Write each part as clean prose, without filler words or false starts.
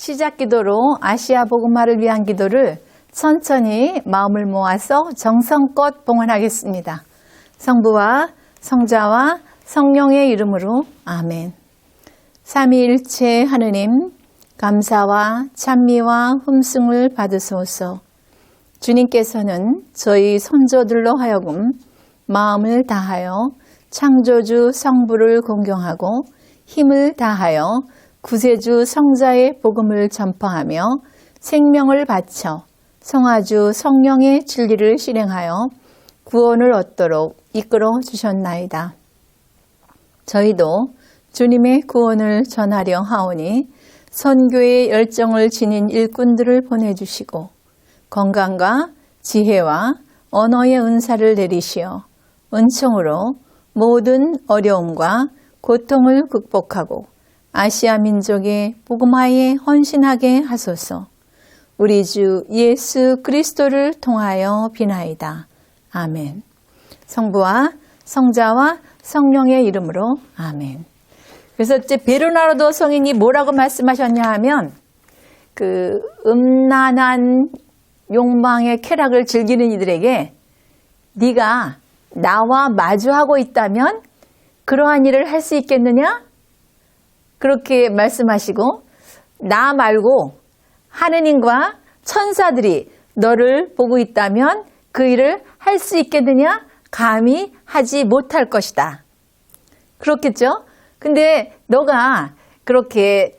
시작 기도로 아시아 복음화를 위한 기도를 천천히 마음을 모아서 정성껏 봉헌하겠습니다. 성부와 성자와 성령의 이름으로 아멘. 삼위일체 하느님, 감사와 찬미와 hum승을 받으소서. 주님께서는 저희 선조들로 하여금 마음을 다하여 창조주 성부를 공경하고 힘을 다하여 구세주 성자의 복음을 전파하며 생명을 바쳐 성화주 성령의 진리를 실행하여 구원을 얻도록 이끌어 주셨나이다. 저희도 주님의 구원을 전하려 하오니 선교의 열정을 지닌 일꾼들을 보내주시고 건강과 지혜와 언어의 은사를 내리시어 은총으로 모든 어려움과 고통을 극복하고 아시아 민족의 복음화에 헌신하게 하소서. 우리 주 예수 그리스도를 통하여 비나이다. 아멘. 성부와 성자와 성령의 이름으로 아멘. 그래서 이제 베르나르도 성인이 뭐라고 말씀하셨냐 하면 그 음란한 욕망의 쾌락을 즐기는 이들에게 네가 나와 마주하고 있다면 그러한 일을 할 수 있겠느냐? 그렇게 말씀하시고 나 말고 하느님과 천사들이 너를 보고 있다면 그 일을 할 수 있겠느냐? 감히 하지 못할 것이다. 그렇겠죠? 근데 너가 그렇게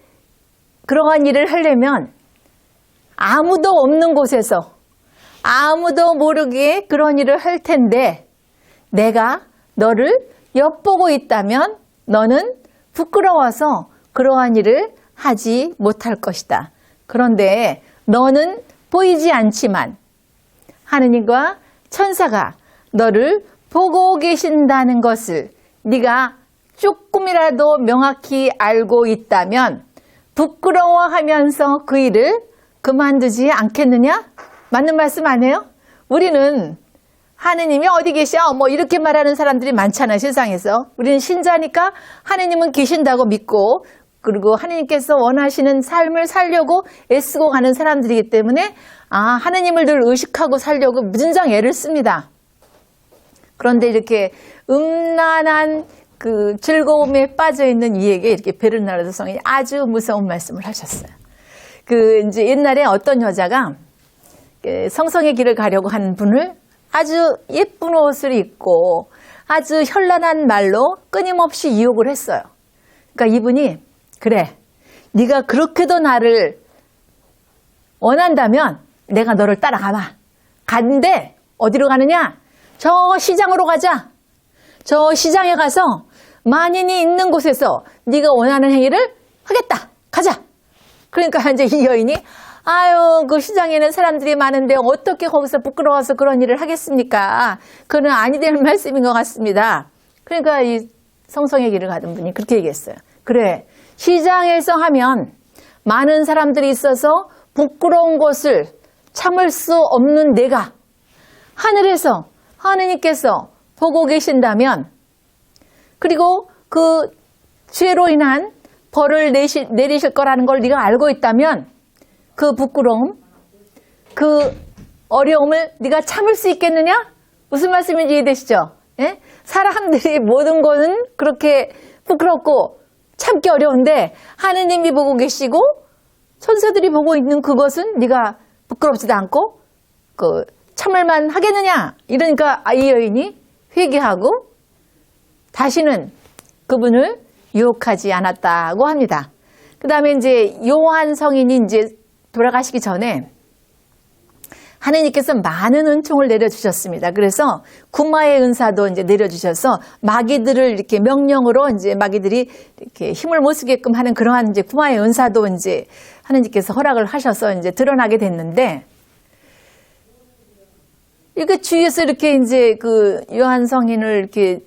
그러한 일을 하려면 아무도 없는 곳에서 아무도 모르게 그런 일을 할 텐데 내가 너를 엿보고 있다면 너는 부끄러워서 그러한 일을 하지 못할 것이다. 그런데 너는 보이지 않지만 하느님과 천사가 너를 보고 계신다는 것을 네가 조금이라도 명확히 알고 있다면 부끄러워하면서 그 일을 그만두지 않겠느냐? 맞는 말씀 안 해요? 우리는 하느님이 어디 계셔? 뭐 이렇게 말하는 사람들이 많잖아요, 세상에서. 우리는 신자니까 하느님은 계신다고 믿고 그리고 하느님께서 원하시는 삶을 살려고 애쓰고 가는 사람들이기 때문에 하느님을 늘 의식하고 살려고 무진장 애를 씁니다. 그런데 이렇게 음란한 그 즐거움에 빠져 있는 이에게 이렇게 베르나르도 성인이 아주 무서운 말씀을 하셨어요. 이제 옛날에 어떤 여자가 성성의 길을 가려고 한 분을 아주 예쁜 옷을 입고 아주 현란한 말로 끊임없이 유혹을 했어요. 그러니까 이분이 그래, 네가 그렇게도 나를 원한다면 내가 너를 따라가봐. 갔는데 어디로 가느냐? 저 시장으로 가자. 저 시장에 가서 만인이 있는 곳에서 네가 원하는 행위를 하겠다. 가자. 그러니까 이제 이 여인이 아유, 그 시장에는 사람들이 많은데 어떻게 거기서 부끄러워서 그런 일을 하겠습니까? 그는 아니 되는 말씀인 것 같습니다. 그러니까 이 성성의 길을 가던 분이 그렇게 얘기했어요. 그래, 시장에서 하면 많은 사람들이 있어서 부끄러운 것을 참을 수 없는 내가 하늘에서 하느님께서 보고 계신다면 그리고 그 죄로 인한 벌을 내리실 거라는 걸 네가 알고 있다면 그 부끄러움, 그 어려움을 네가 참을 수 있겠느냐? 무슨 말씀인지 이해되시죠? 예? 사람들이 모든 거는 그렇게 부끄럽고 참기 어려운데 하느님이 보고 계시고 천사들이 보고 있는 그것은 네가 부끄럽지도 않고 참을만 하겠느냐? 이러니까 이 여인이 회개하고 다시는 그분을 유혹하지 않았다고 합니다. 그 다음에 이제 요한 성인이 이제 돌아가시기 전에 하느님께서 많은 은총을 내려주셨습니다. 그래서 구마의 은사도 이제 내려주셔서 마귀들을 이렇게 명령으로 이제 마귀들이 이렇게 힘을 못 쓰게끔 하는 그러한 이제 구마의 은사도 이제 하느님께서 허락을 하셔서 이제 드러나게 됐는데 이렇게 주위에서 이렇게 이제 그 요한 성인을 이렇게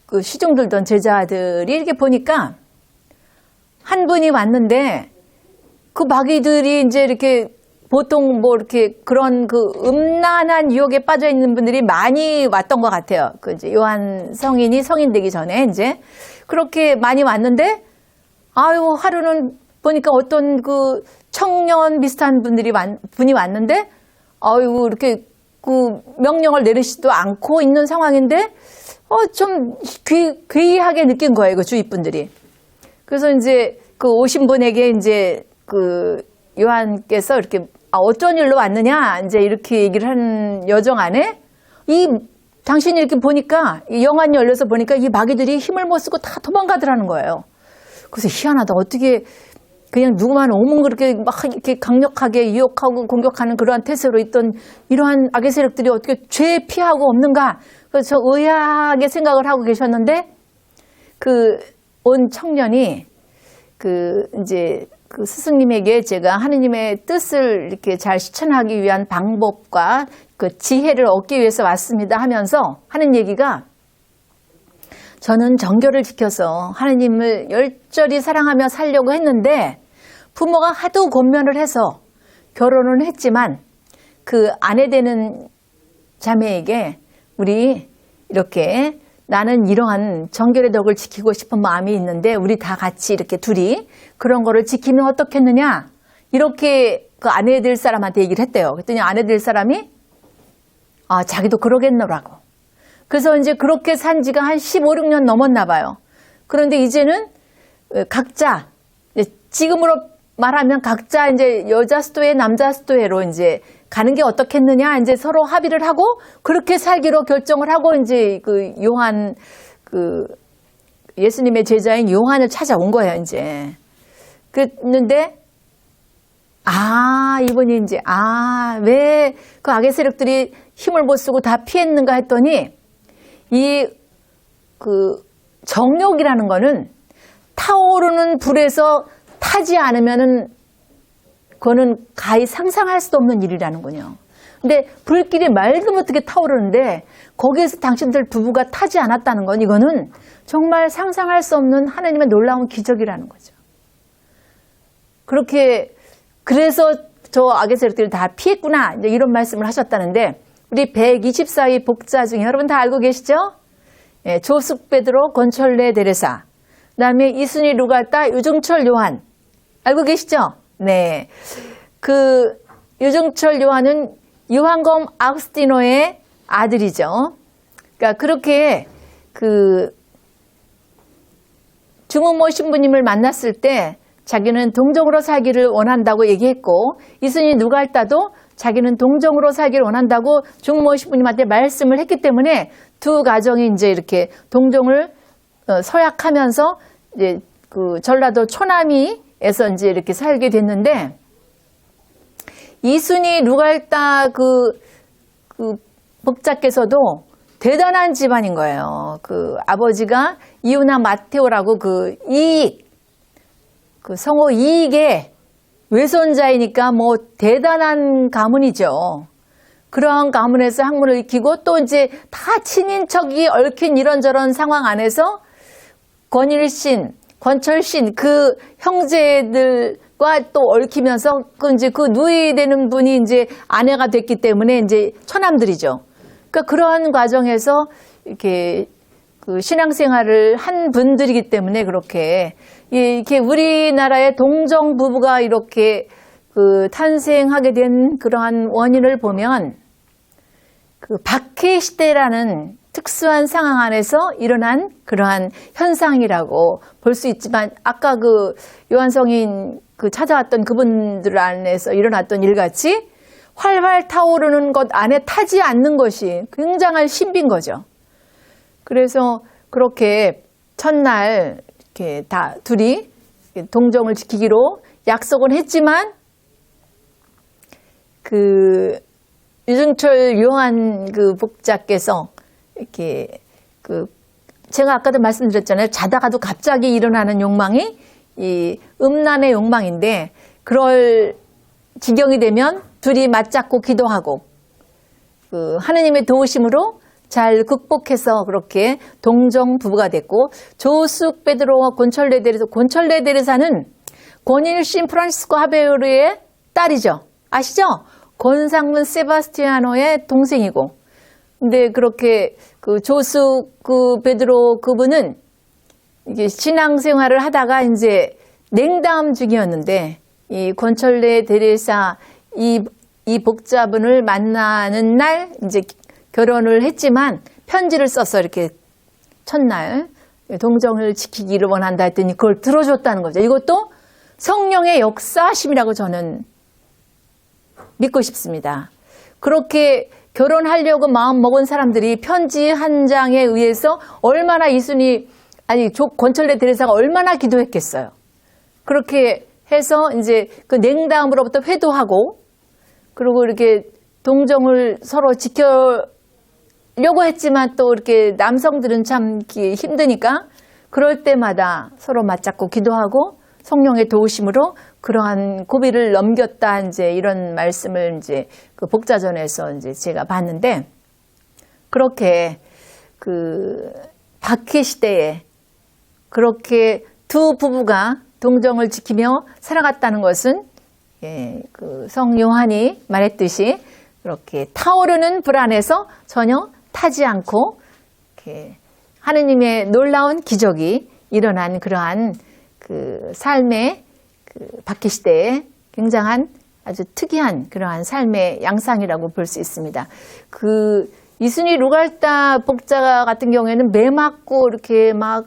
그 시중 들던 제자들이 이렇게 보니까 한 분이 왔는데 그 마귀들이 이제 이렇게 보통 뭐 이렇게 그런 그 음란한 유혹에 빠져 있는 분들이 많이 왔던 것 같아요. 그 이제 요한 성인이 성인 되기 전에 이제 그렇게 많이 왔는데 아유 하루는 보니까 어떤 그 청년 비슷한 분이 왔는데, 아이고, 이렇게 그 명령을 내리지도 않고 있는 상황인데, 좀 괴이하게 느낀 거예요, 그 주위 분들이. 그래서 이제 그 오신 분에게 이제 그 요한께서 이렇게 어쩐 일로 왔느냐, 이제 이렇게 얘기를 한 여정 안에 당신이 이렇게 보니까, 영안이 열려서 보니까 이 마귀들이 힘을 못 쓰고 다 도망가더라는 거예요. 그래서 희한하다. 어떻게 그냥 누구만 오면 그렇게 막 이렇게 강력하게 유혹하고 공격하는 그러한 태세로 있던 이러한 악의 세력들이 어떻게 죄 피하고 없는가. 그래서 의아하게 생각을 하고 계셨는데, 그 온 청년이 이제 그 스승님에게 제가 하느님의 뜻을 이렇게 잘 실천하기 위한 방법과 그 지혜를 얻기 위해서 왔습니다 하면서 하는 얘기가, 저는 정결을 지켜서 하느님을 열절히 사랑하며 살려고 했는데 부모가 하도 권면을 해서 결혼은 했지만 그 아내 되는 자매에게 우리 이렇게 나는 이러한 정결의 덕을 지키고 싶은 마음이 있는데 우리 다 같이 이렇게 둘이 그런 거를 지키면 어떻겠느냐, 이렇게 그 아내 될 사람한테 얘기를 했대요. 그랬더니 아내 될 사람이 자기도 그러겠노라고. 그래서 이제 그렇게 산 지가 한 15, 16년 넘었나 봐요. 그런데 이제는 각자, 지금으로 말하면 각자 이제 여자 수도회, 남자 수도회로 이제 가는 게 어떻겠느냐, 이제 서로 합의를 하고 그렇게 살기로 결정을 하고 이제 그 요한, 예수님의 제자인 요한을 찾아온 거예요, 이제. 그랬는데, 이분이 이제, 왜 그 악의 세력들이 힘을 못 쓰고 다 피했는가 했더니, 정욕이라는 거는 타오르는 불에서 타지 않으면은 그거는 가히 상상할 수도 없는 일이라는군요. 근데 불길이 말도 못하게 타오르는데 거기에서 당신들 부부가 타지 않았다는 건 이거는 정말 상상할 수 없는 하나님의 놀라운 기적이라는 거죠. 그래서 저 악의 세력들이 다 피했구나, 이제 이런 말씀을 하셨다는데, 우리 124위 복자 중에 여러분 다 알고 계시죠? 조숙 베드로, 권철레 데레사, 그 다음에 이순희 루갈다, 유증철 요한, 알고 계시죠? 네. 그 유증철 요한은 요한검 아우구스티노의 아들이죠. 그러니까 그렇게 주무모 신부님을 만났을 때 자기는 동정으로 살기를 원한다고 얘기했고, 이순희 누갈다도 자기는 동정으로 살기를 원한다고 주무모 신부님한테 말씀을 했기 때문에 두 가정이 이제 이렇게 동정을 서약하면서 이제 그 전라도 초남이에서 이제 이렇게 살게 됐는데, 이순희 누갈다 그 복자께서도 대단한 집안인 거예요. 그 아버지가 이우나 마테오라고 성호 이익의 외손자이니까 뭐 대단한 가문이죠. 그런 가문에서 학문을 익히고 또 이제 다 친인척이 얽힌 이런저런 상황 안에서 권일신, 권철신 그 형제들과 또 얽히면서 이제 그 누이 되는 분이 이제 아내가 됐기 때문에 이제 처남들이죠. 그러니까 그런 과정에서 이렇게 그 신앙생활을 한 분들이기 때문에 이렇게 우리나라의 동정 부부가 이렇게 탄생하게 된 그러한 원인을 보면 박해 시대라는 특수한 상황 안에서 일어난 그러한 현상이라고 볼 수 있지만, 아까 요한성인 찾아왔던 그분들 안에서 일어났던 일같이 활활 타오르는 것 안에 타지 않는 것이 굉장한 신비인 거죠. 그래서 그렇게 첫날 이렇게 다 둘이 동정을 지키기로 약속은 했지만, 유증철 요한 복자께서 이렇게 제가 아까도 말씀드렸잖아요. 자다가도 갑자기 일어나는 욕망이 이 음란의 욕망인데, 그럴 지경이 되면 둘이 맞잡고 기도하고 하느님의 도우심으로 잘 극복해서 그렇게 동정 부부가 됐고, 조숙 베드로와 곤철레 데레사는 권일신 프란시스코 하베르의 딸이죠. 아시죠? 권상문 세바스티아노의 동생이고. 근데 그렇게 조숙 베드로 그분은 이게 신앙생활을 하다가 이제 냉담 중이었는데 이 권철래 대리사 이 복자분을 만나는 날 이제 결혼을 했지만 편지를 써서 이렇게 첫날 동정을 지키기를 원한다 했더니 그걸 들어줬다는 거죠. 이것도 성령의 역사심이라고 저는 믿고 싶습니다. 그렇게 결혼하려고 마음 먹은 사람들이 편지 한 장에 의해서 얼마나 권철래 대리사가 얼마나 기도했겠어요. 그렇게 해서 이제 그 냉담으로부터 회도하고 그리고 이렇게 동정을 서로 지켜려고 했지만 또 이렇게 남성들은 참 힘드니까 그럴 때마다 서로 맞잡고 기도하고 성령의 도우심으로 그러한 고비를 넘겼다 이제 이런 말씀을 이제 그 복자전에서 이제 제가 봤는데 그렇게 그 박해 시대에 그렇게 두 부부가 동정을 지키며 살아갔다는 것은 그 성 요한이 말했듯이 그렇게 타오르는 불 안에서 전혀 타지 않고 이렇게 하느님의 놀라운 기적이 일어난 그러한 그 삶의 그 박해 시대에 굉장한 아주 특이한 그러한 삶의 양상이라고 볼 수 있습니다. 그 이순희 루갈다 복자 같은 경우에는 매 맞고 이렇게 막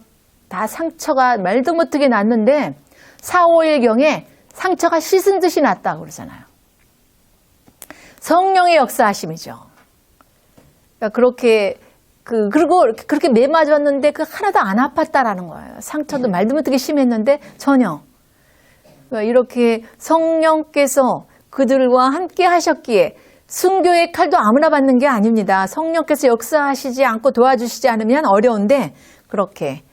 다 상처가 말도 못하게 났는데 4, 5일경에 상처가 씻은 듯이 났다고 그러잖아요. 성령의 역사하심이죠. 그러니까 그리고 그렇게 매 맞았는데 그 하나도 안 아팠다라는 거예요. 상처도 말도 못하게 심했는데 전혀. 그러니까 이렇게 성령께서 그들과 함께 하셨기에 순교의 칼도 아무나 받는 게 아닙니다. 성령께서 역사하시지 않고 도와주시지 않으면 어려운데 그렇게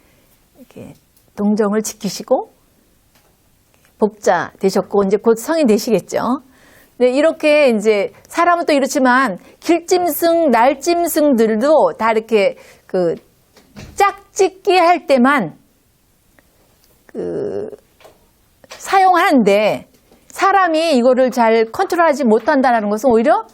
이렇게 동정을 지키시고 복자 되셨고 이제 곧 성인 되시겠죠. 네, 이렇게 이제 사람은 또 이렇지만 길짐승, 날짐승들도 다 이렇게 그 짝짓기 할 때만 그 사용하는데 사람이 이거를 잘 컨트롤하지 못한다는 것은 오히려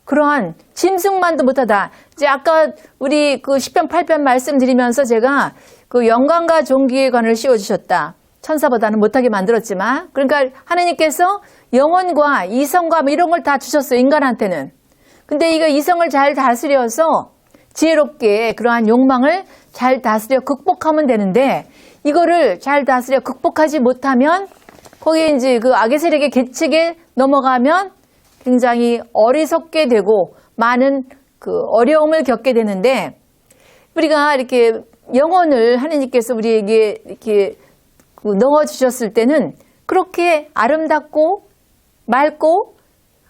그러한 짐승만도 못하다. 이제 아까 우리 그 10편 8편 말씀드리면서 제가 그 영광과 존귀의 관을 씌워주셨다. 천사보다는 못하게 만들었지만 그러니까 하느님께서 영혼과 이성과 이런 걸 다 주셨어요. 인간한테는. 근데 이거 이성을 잘 다스려서 지혜롭게 그러한 욕망을 잘 다스려 극복하면 되는데 이거를 잘 다스려 극복하지 못하면 거기에 이제 그 악의 세력의 계책에 넘어가면 굉장히 어리석게 되고 많은 그 어려움을 겪게 되는데 우리가 이렇게 영혼을 하느님께서 우리에게 이렇게 넣어주셨을 때는 그렇게 아름답고 맑고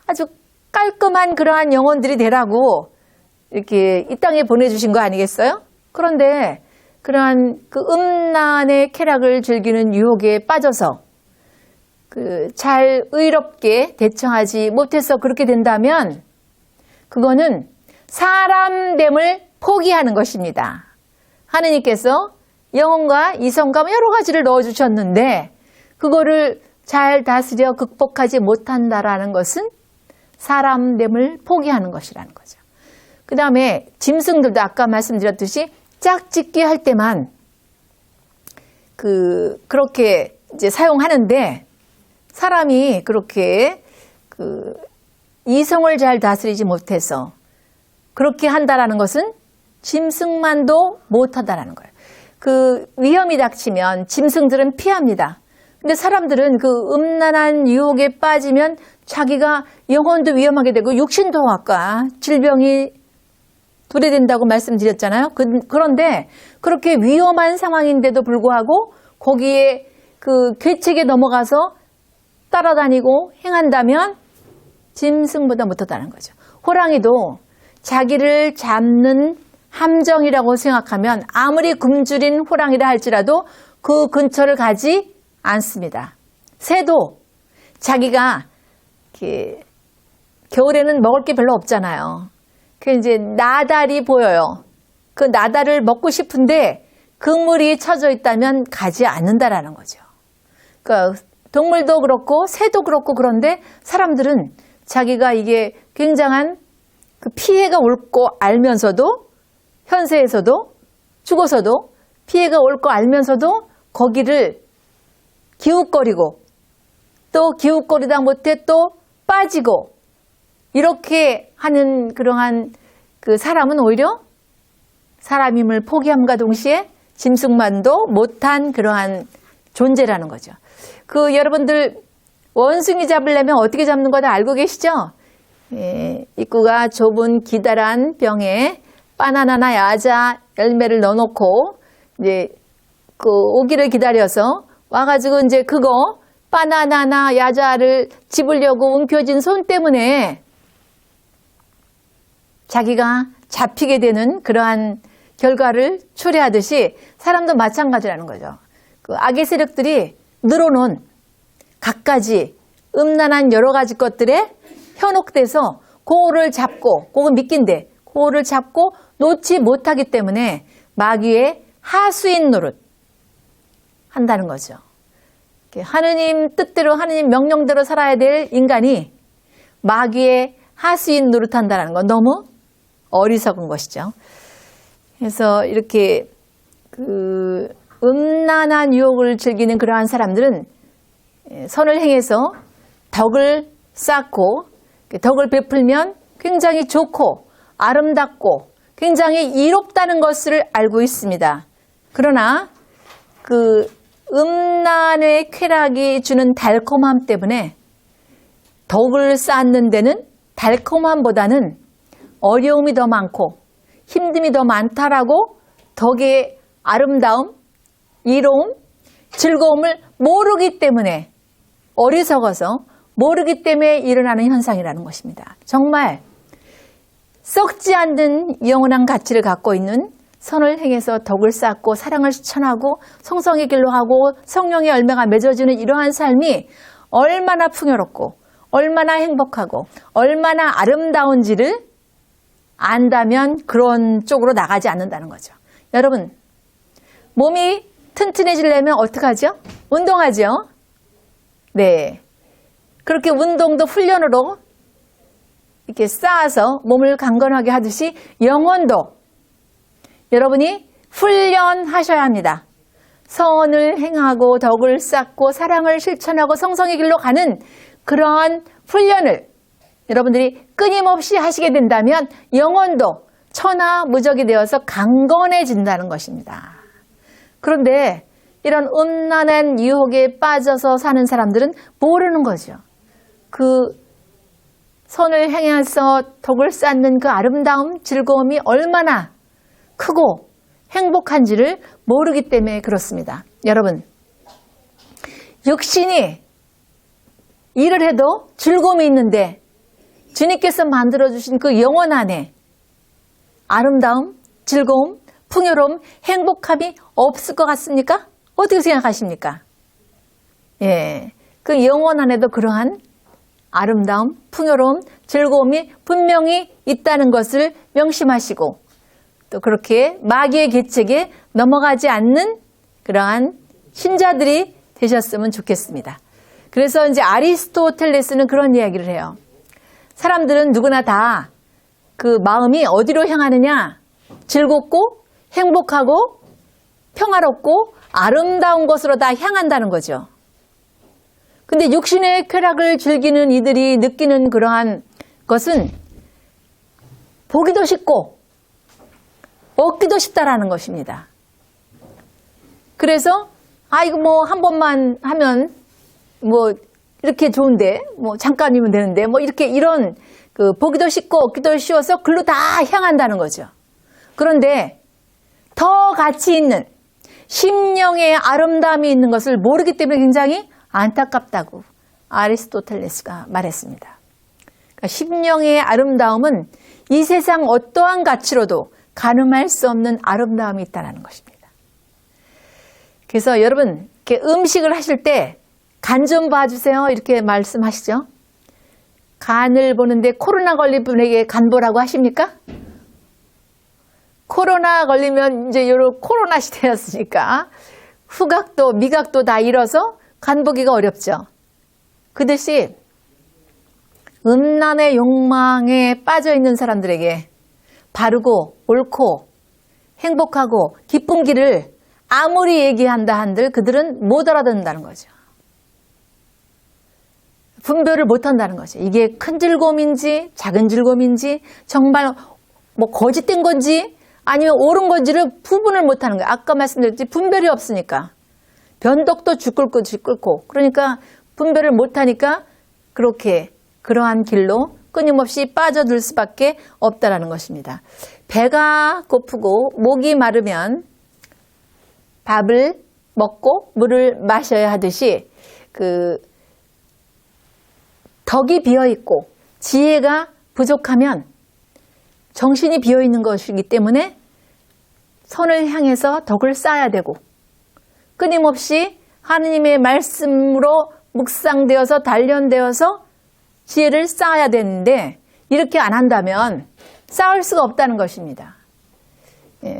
아주 깔끔한 그러한 영혼들이 되라고 이렇게 이 땅에 보내주신 거 아니겠어요? 그런데 그러한 그 음란의 쾌락을 즐기는 유혹에 빠져서 잘 의롭게 대처하지 못해서 그렇게 된다면 그거는 사람됨을 포기하는 것입니다. 하느님께서 영혼과 이성과 여러 가지를 넣어주셨는데 그거를 잘 다스려 극복하지 못한다라는 것은 사람됨을 포기하는 것이라는 거죠. 그 다음에 짐승들도 아까 말씀드렸듯이 짝짓기 할 때만 그렇게 이제 사용하는데 사람이 그렇게 이성을 잘 다스리지 못해서 그렇게 한다라는 것은 짐승만도 못하다라는 거예요. 그 위험이 닥치면 짐승들은 피합니다. 근데 사람들은 그 음란한 유혹에 빠지면 자기가 영혼도 위험하게 되고 육신도 아까 질병이 도래된다고 말씀드렸잖아요. 그런데 그렇게 위험한 상황인데도 불구하고 거기에 그 괴책에 넘어가서 따라다니고 행한다면 짐승보다 못하다는 거죠. 호랑이도 자기를 잡는 함정이라고 생각하면 아무리 굶주린 호랑이라 할지라도 그 근처를 가지 않습니다. 새도 자기가 겨울에는 먹을 게 별로 없잖아요. 그 이제 나달이 보여요. 그 나달을 먹고 싶은데 그물이 쳐져 있다면 가지 않는다라는 거죠. 그러니까 동물도 그렇고 새도 그렇고 그런데 사람들은 자기가 이게 굉장한 그 피해가 올 거 알면서도 현세에서도 죽어서도 피해가 올 거 알면서도 거기를 기웃거리고 또 기웃거리다 못해 또 빠지고 이렇게 하는 그러한 그 사람은 오히려 사람임을 포기함과 동시에 짐승만도 못한 그러한 존재라는 거죠. 그 여러분들 원숭이 잡으려면 어떻게 잡는 거 다 알고 계시죠? 예, 입구가 좁은 기다란 병에 바나나나 야자 열매를 넣어놓고 이제 그 오기를 기다려서 와가지고 이제 그거 바나나나 야자를 집으려고 움켜쥔 손 때문에 자기가 잡히게 되는 그러한 결과를 초래하듯이 사람도 마찬가지라는 거죠. 그 악의 세력들이 늘어놓은 갖가지 음란한 여러 가지 것들에 현혹돼서 그거를 잡고 그거 믿긴데 그거를 잡고 놓지 못하기 때문에 마귀의 하수인 노릇 한다는 거죠. 하느님 뜻대로 하느님 명령대로 살아야 될 인간이 마귀의 하수인 노릇한다는 건 너무 어리석은 것이죠. 그래서 이렇게 그 음란한 유혹을 즐기는 그러한 사람들은 선을 행해서 덕을 쌓고 덕을 베풀면 굉장히 좋고 아름답고 굉장히 이롭다는 것을 알고 있습니다. 그러나 그 음란의 쾌락이 주는 달콤함 때문에 덕을 쌓는 데는 달콤함보다는 어려움이 더 많고 힘듦이 더 많다라고 덕의 아름다움, 이로움, 즐거움을 모르기 때문에 어리석어서 모르기 때문에 일어나는 현상이라는 것입니다. 정말 썩지 않는 영원한 가치를 갖고 있는 선을 행해서 덕을 쌓고 사랑을 실천하고 성성의 길로 하고 성령의 열매가 맺어지는 이러한 삶이 얼마나 풍요롭고 얼마나 행복하고 얼마나 아름다운지를 안다면 그런 쪽으로 나가지 않는다는 거죠. 여러분, 몸이 튼튼해지려면 어떡하죠? 운동하죠? 네. 그렇게 운동도 훈련으로 이렇게 쌓아서 몸을 강건하게 하듯이 영혼도 여러분이 훈련하셔야 합니다. 선을 행하고 덕을 쌓고 사랑을 실천하고 성성의 길로 가는 그러한 훈련을 여러분들이 끊임없이 하시게 된다면 영혼도 천하무적이 되어서 강건해진다는 것입니다. 그런데 이런 음란한 유혹에 빠져서 사는 사람들은 모르는 거죠. 그 선을 행해서 덕을 쌓는 그 아름다움, 즐거움이 얼마나 크고 행복한지를 모르기 때문에 그렇습니다. 여러분, 육신이 일을 해도 즐거움이 있는데 주님께서 만들어주신 그 영혼 안에 아름다움, 즐거움, 풍요로움, 행복함이 없을 것 같습니까? 어떻게 생각하십니까? 예, 그 영혼 안에도 그러한 아름다움, 풍요로움, 즐거움이 분명히 있다는 것을 명심하시고 또 그렇게 마귀의 계책에 넘어가지 않는 그러한 신자들이 되셨으면 좋겠습니다. 그래서 이제 아리스토텔레스는 그런 이야기를 해요. 사람들은 누구나 다 그 마음이 어디로 향하느냐? 즐겁고 행복하고 평화롭고 아름다운 것으로 다 향한다는 거죠. 근데 육신의 쾌락을 즐기는 이들이 느끼는 그러한 것은 보기도 쉽고 얻기도 쉽다라는 것입니다. 그래서 이거 뭐 한 번만 하면 뭐 이렇게 좋은데 뭐 잠깐이면 되는데 뭐 이렇게 이런 그 보기도 쉽고 얻기도 쉬워서 글로 다 향한다는 거죠. 그런데 더 가치 있는 심령의 아름다움이 있는 것을 모르기 때문에 굉장히 안타깝다고 아리스토텔레스가 말했습니다. 그러니까 심령의 아름다움은 이 세상 어떠한 가치로도 가늠할 수 없는 아름다움이 있다는 것입니다. 그래서 여러분 이렇게 음식을 하실 때 간 좀 봐주세요 이렇게 말씀하시죠. 간을 보는데 코로나 걸린 분에게 간 보라고 하십니까? 코로나 걸리면 이제 요런 코로나 시대였으니까 후각도 미각도 다 잃어서 간 보기가 어렵죠. 그 대신 음란의 욕망에 빠져 있는 사람들에게 바르고 옳고 행복하고 기쁜 길을 아무리 얘기한다 한들 그들은 못 알아듣는다는 거죠. 분별을 못한다는 거죠. 이게 큰 즐거움인지 작은 즐거움인지 정말 뭐 거짓된 건지 아니면 옳은 건지를 구분을 못하는 거예요. 아까 말씀드렸지 분별이 없으니까. 변덕도 쥐끌고 그러니까 분별을 못하니까 그렇게 그러한 길로 끊임없이 빠져들 수밖에 없다라는 것입니다. 배가 고프고 목이 마르면 밥을 먹고 물을 마셔야 하듯이 덕이 비어있고 지혜가 부족하면 정신이 비어있는 것이기 때문에 선을 향해서 덕을 쌓아야 되고 끊임없이 하느님의 말씀으로 묵상되어서 단련되어서 지혜를 쌓아야 되는데 이렇게 안 한다면 쌓을 수가 없다는 것입니다.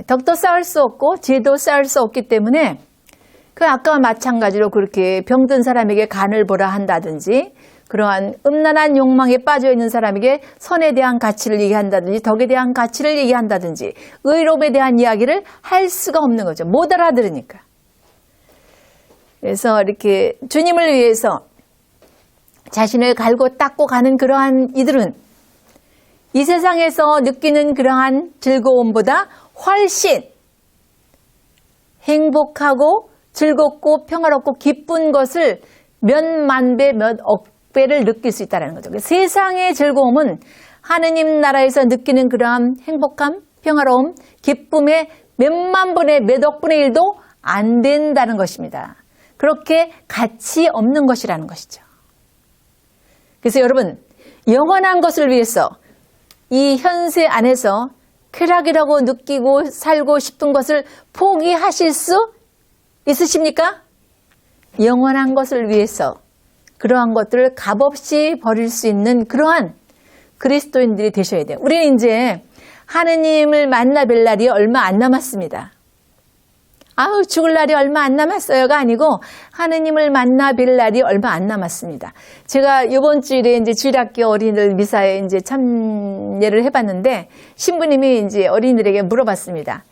덕도 쌓을 수 없고 지혜도 쌓을 수 없기 때문에 아까와 마찬가지로 그렇게 병든 사람에게 간을 보라 한다든지 그러한 음란한 욕망에 빠져있는 사람에게 선에 대한 가치를 얘기한다든지 덕에 대한 가치를 얘기한다든지 의로움에 대한 이야기를 할 수가 없는 거죠. 못 알아들으니까. 그래서 이렇게 주님을 위해서 자신을 갈고 닦고 가는 그러한 이들은 이 세상에서 느끼는 그러한 즐거움보다 훨씬 행복하고 즐겁고 평화롭고 기쁜 것을 몇만 배, 몇억 배를 느낄 수 있다는 거죠. 세상의 즐거움은 하느님 나라에서 느끼는 그러한 행복함, 평화로움, 기쁨의 몇만 분의 몇억 분의 일도 안 된다는 것입니다. 그렇게 가치 없는 것이라는 것이죠. 그래서 여러분, 영원한 것을 위해서 이 현세 안에서 쾌락이라고 느끼고 살고 싶은 것을 포기하실 수 있으십니까? 영원한 것을 위해서 그러한 것들을 값없이 버릴 수 있는 그러한 그리스도인들이 되셔야 돼요. 우리는 이제 하느님을 만나 뵐 날이 얼마 안 남았습니다. 아우 죽을 날이 얼마 안 남았어요가 아니고 하느님을 만나 뵐 날이 얼마 안 남았습니다. 제가 이번 주일에 이제 주일학교 어린이들 미사에 이제 참여를 해봤는데 신부님이 이제 어린이들에게 물어봤습니다.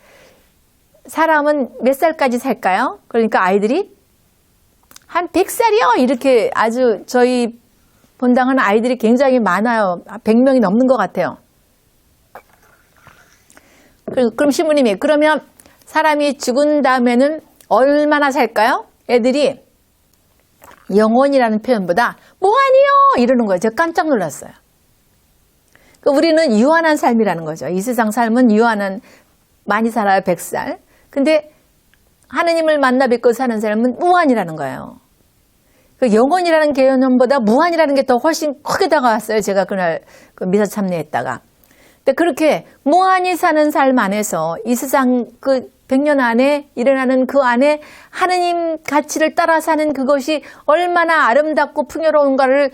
사람은 몇 살까지 살까요? 그러니까 아이들이 한 100살이요? 이렇게 아주 저희 본당은 아이들이 굉장히 많아요. 100명이 넘는 것 같아요. 그럼 신부님이 그러면 사람이 죽은 다음에는 얼마나 살까요? 애들이 영원이라는 표현보다 뭐하니요? 이러는 거예요. 제가 깜짝 놀랐어요. 우리는 유한한 삶이라는 거죠. 이 세상 삶은 유한한 많이 살아요. 100살. 근데 하느님을 만나 뵙고 사는 사람은 무한이라는 거예요. 영원이라는 개념보다 무한이라는 게 더 훨씬 크게 다가왔어요. 제가 그날 미사 참여했다가. 근데 그렇게 무한히 사는 삶 안에서 이 세상 100년 안에 일어나는 그 안에 하느님 가치를 따라 사는 그것이 얼마나 아름답고 풍요로운가를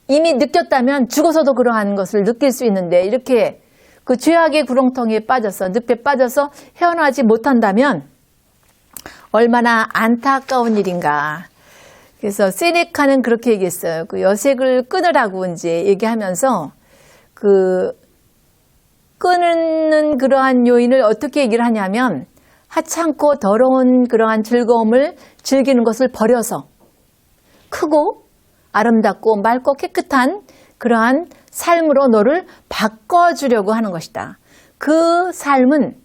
이미 느꼈다면 죽어서도 그러한 것을 느낄 수 있는데 이렇게 그 죄악의 구렁텅이에 빠져서 늪에 빠져서 헤어나지 못한다면 얼마나 안타까운 일인가. 그래서 세네카는 그렇게 얘기했어요. 여색을 끊으라고 이제 얘기하면서 끊는 그러한 요인을 어떻게 얘기를 하냐면 하찮고 더러운 그러한 즐거움을 즐기는 것을 버려서 크고 아름답고 맑고 깨끗한 그러한 삶으로 너를 바꿔주려고 하는 것이다. 그 삶은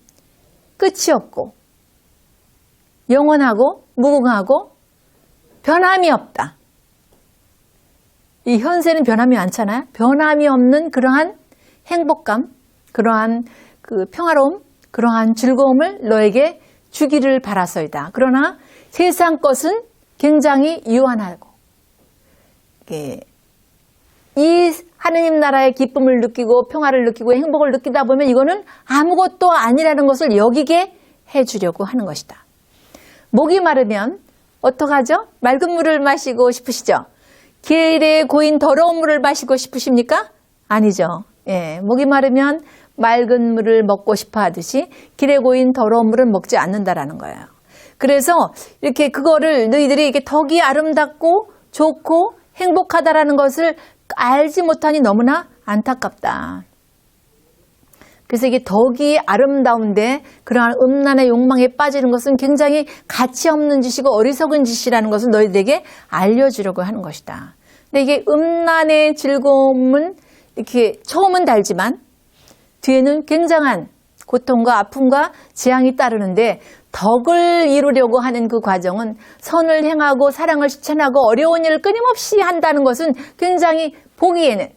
끝이 없고 영원하고 무궁하고 변함이 없다. 이 현세는 변함이 많잖아요. 변함이 없는 그러한 행복감, 그러한 평화로움, 그러한 즐거움을 너에게 주기를 바라서이다. 그러나 세상 것은 굉장히 유한하고 이 하느님 나라의 기쁨을 느끼고 평화를 느끼고 행복을 느끼다 보면 이거는 아무것도 아니라는 것을 여기게 해주려고 하는 것이다. 목이 마르면 어떡하죠? 맑은 물을 마시고 싶으시죠? 길에 고인 더러운 물을 마시고 싶으십니까? 아니죠. 예, 목이 마르면 맑은 물을 먹고 싶어 하듯이 길에 고인 더러운 물은 먹지 않는다라는 거예요. 그래서 이렇게 그거를 너희들이 이게 덕이 아름답고 좋고 행복하다라는 것을 알지 못하니 너무나 안타깝다. 그래서 이게 덕이 아름다운데 그러한 음란의 욕망에 빠지는 것은 굉장히 가치 없는 짓이고 어리석은 짓이라는 것을 너희들에게 알려주려고 하는 것이다. 근데 이게 음란의 즐거움은 이렇게 처음은 달지만 뒤에는 굉장한 고통과 아픔과 재앙이 따르는데 덕을 이루려고 하는 그 과정은 선을 행하고 사랑을 실천하고 어려운 일을 끊임없이 한다는 것은 굉장히 보기에는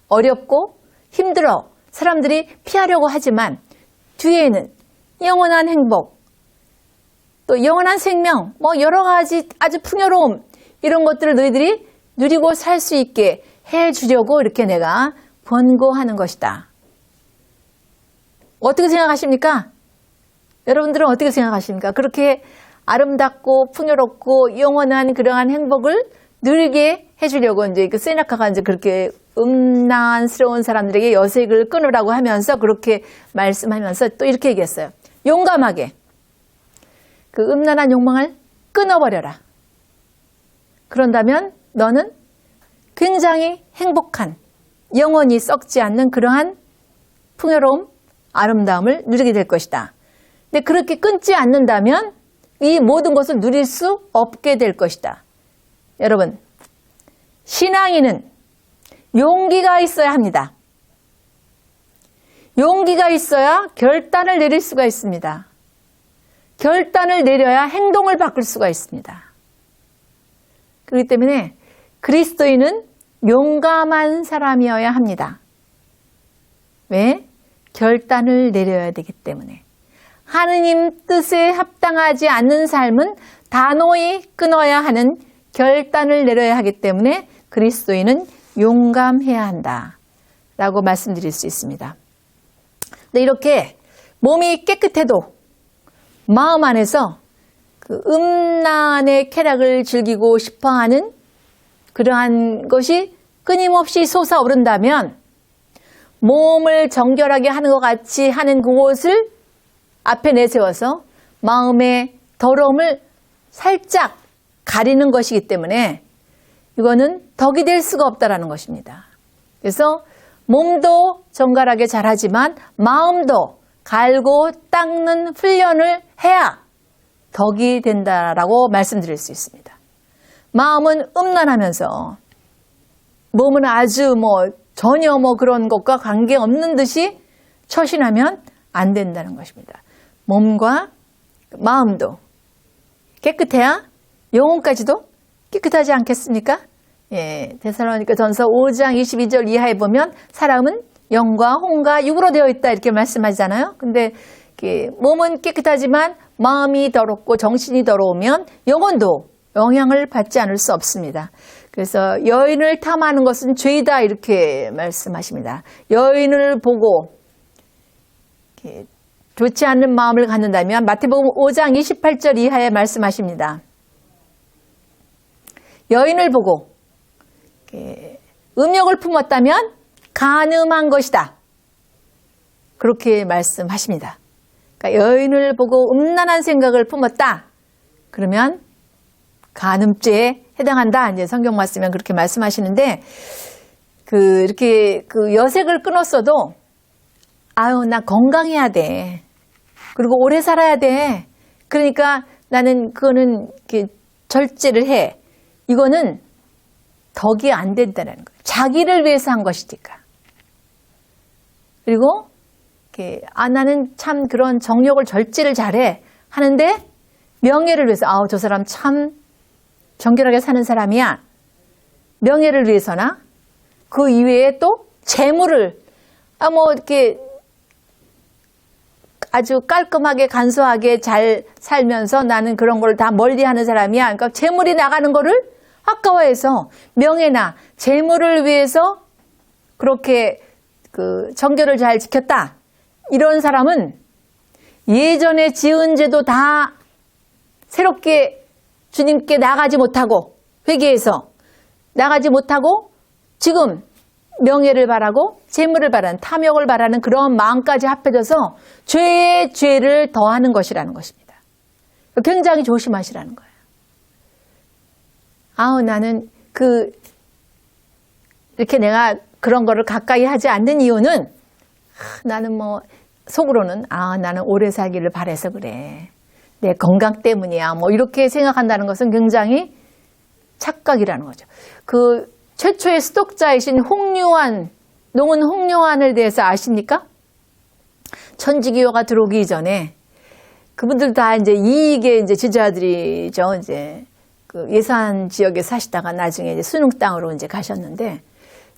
어렵고 힘들어 사람들이 피하려고 하지만 뒤에는 영원한 행복, 또 영원한 생명, 뭐 여러 가지 아주 풍요로움 이런 것들을 너희들이 누리고 살 수 있게 해주려고 이렇게 내가 권고하는 것이다. 어떻게 생각하십니까? 여러분들은 어떻게 생각하십니까? 그렇게 아름답고 풍요롭고 영원한 그러한 행복을 누리게 해주려고 이제 그 세네카가 이제 그렇게 음란스러운 사람들에게 여색을 끊으라고 하면서 그렇게 말씀하면서 또 이렇게 얘기했어요. 용감하게 그 음란한 욕망을 끊어버려라. 그런다면 너는 굉장히 행복한 영원히 썩지 않는 그러한 풍요로움, 아름다움을 누리게 될 것이다. 근데 그렇게 끊지 않는다면 이 모든 것을 누릴 수 없게 될 것이다. 여러분, 신앙인은 용기가 있어야 합니다. 용기가 있어야 결단을 내릴 수가 있습니다. 결단을 내려야 행동을 바꿀 수가 있습니다. 그렇기 때문에 그리스도인은 용감한 사람이어야 합니다. 왜? 결단을 내려야 되기 때문에. 하느님 뜻에 합당하지 않는 삶은 단호히 끊어야 하는 결단을 내려야 하기 때문에 그리스도인은 용감해야 한다 라고 말씀드릴 수 있습니다. 근데 이렇게 몸이 깨끗해도 마음 안에서 그 음란의 쾌락을 즐기고 싶어하는 그러한 것이 끊임없이 솟아오른다면 몸을 정결하게 하는 것 같이 하는 그곳을 앞에 내세워서 마음의 더러움을 살짝 가리는 것이기 때문에 이거는 덕이 될 수가 없다라는 것입니다. 그래서 몸도 정갈하게 잘하지만 마음도 갈고 닦는 훈련을 해야 덕이 된다라고 말씀드릴 수 있습니다. 마음은 음란하면서 몸은 아주 전혀 그런 것과 관계없는 듯이 처신하면 안 된다는 것입니다. 몸과 마음도 깨끗해야 영혼까지도 깨끗하지 않겠습니까? 예, 데살로니가 전서 5장 22절 이하에 보면 사람은 영과 혼과 육으로 되어 있다 이렇게 말씀하잖아요. 근데 몸은 깨끗하지만 마음이 더럽고 정신이 더러우면 영혼도 영향을 받지 않을 수 없습니다. 그래서 여인을 탐하는 것은 죄이다 이렇게 말씀하십니다. 여인을 보고 좋지 않는 마음을 갖는다면 마태복음 5장 28절 이하에 말씀하십니다. 여인을 보고 음욕을 품었다면 간음한 것이다. 그렇게 말씀하십니다. 그러니까 여인을 보고 음란한 생각을 품었다. 그러면 간음죄에 해당한다. 이제 성경 말씀은 그렇게 말씀하시는데 이렇게 여색을 끊었어도 아유 나 건강해야 돼. 그리고 오래 살아야 돼. 그러니까 나는 그거는 절제를 해. 이거는 덕이 안 된다는 거예요. 자기를 위해서 한 것이니까. 그리고 나는 참 그런 정욕을 절제를 잘해 하는데 명예를 위해서 저 사람 참 정결하게 사는 사람이야. 명예를 위해서나 그 이외에 또 재물을 이렇게 아주 깔끔하게 간소하게 잘 살면서 나는 그런 걸 다 멀리하는 사람이야. 그러니까 재물이 나가는 거를 아까워해서 명예나 재물을 위해서 그렇게 정결을 잘 지켰다. 이런 사람은 예전에 지은 죄도 다 새롭게 주님께 나가지 못하고 회개해서 나가지 못하고 지금 명예를 바라고 재물을 바라는 탐욕을 바라는 그런 마음까지 합해져서 죄에 죄를 더하는 것이라는 것입니다. 굉장히 조심하시라는 거예요. 나는 이렇게 내가 그런 거를 가까이 하지 않는 이유는 나는 속으로는 나는 오래 살기를 바라서 그래. 내 건강 때문이야. 이렇게 생각한다는 것은 굉장히 착각이라는 거죠. 그 최초의 수독자이신 홍유한, 농은 홍유한을 대해서 아십니까? 천지기호가 들어오기 전에 그분들 다 이제 이익의 이제 지자들이죠. 이제 그 예산 지역에 사시다가 나중에 이제 순흥 땅으로 이제 가셨는데,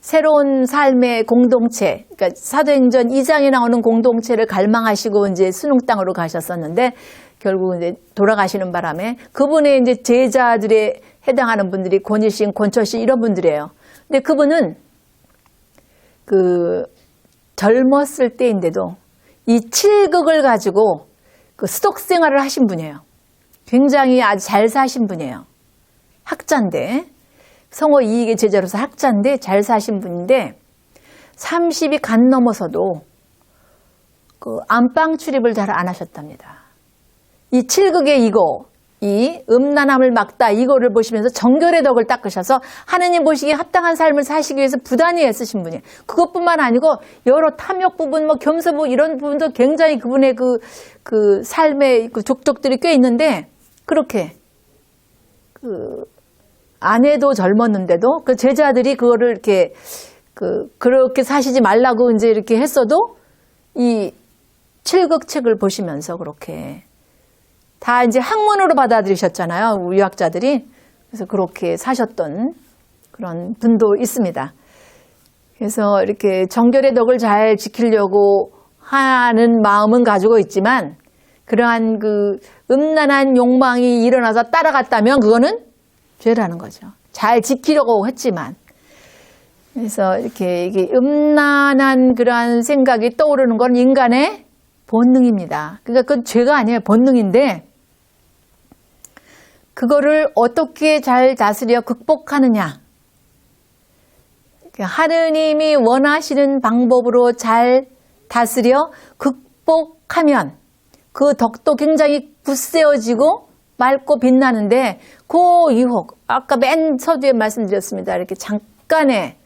새로운 삶의 공동체, 그러니까 사도행전 2장에 나오는 공동체를 갈망하시고 이제 순흥 땅으로 가셨었는데, 결국 이제 돌아가시는 바람에 그분의 이제 제자들에 해당하는 분들이 권일신, 권철신 이런 분들이에요. 근데 그분은 그 젊었을 때인데도 이 칠극을 가지고 그 수독 생활을 하신 분이에요. 굉장히 아주 잘 사신 분이에요. 학자인데, 성호 이익의 제자로서 학자인데 잘 사신 분인데 30이 간 넘어서도 그 안방 출입을 잘 안 하셨답니다. 이 칠극의 이거, 이 음란함을 막다 이거를 보시면서 정결의 덕을 닦으셔서 하느님 보시기에 합당한 삶을 사시기 위해서 부단히 애쓰신 분이에요. 그것뿐만 아니고 여러 탐욕 부분, 뭐 겸손부 이런 부분도 굉장히 그분의 그 삶의 그 족적들이 꽤 있는데, 그렇게 아내도 젊었는데도 그 제자들이 그거를 이렇게 그렇게 사시지 말라고 이제 이렇게 했어도 이 칠극책을 보시면서 그렇게 다 이제 학문으로 받아들이셨잖아요. 유학자들이. 그래서 그렇게 사셨던 그런 분도 있습니다. 그래서 이렇게 정결의 덕을 잘 지키려고 하는 마음은 가지고 있지만, 그러한 그 음란한 욕망이 일어나서 따라갔다면 그거는 죄라는 거죠. 잘 지키려고 했지만. 그래서 이렇게 이게 음란한 그러한 생각이 떠오르는 건 인간의 본능입니다. 그러니까 그건 죄가 아니에요. 본능인데, 그거를 어떻게 잘 다스려 극복하느냐. 하느님이 원하시는 방법으로 잘 다스려 극복하면 그 덕도 굉장히 굳세어지고 맑고 빛나는데, 그 유혹, 아까 맨 서두에 말씀드렸습니다. 이렇게 잠깐의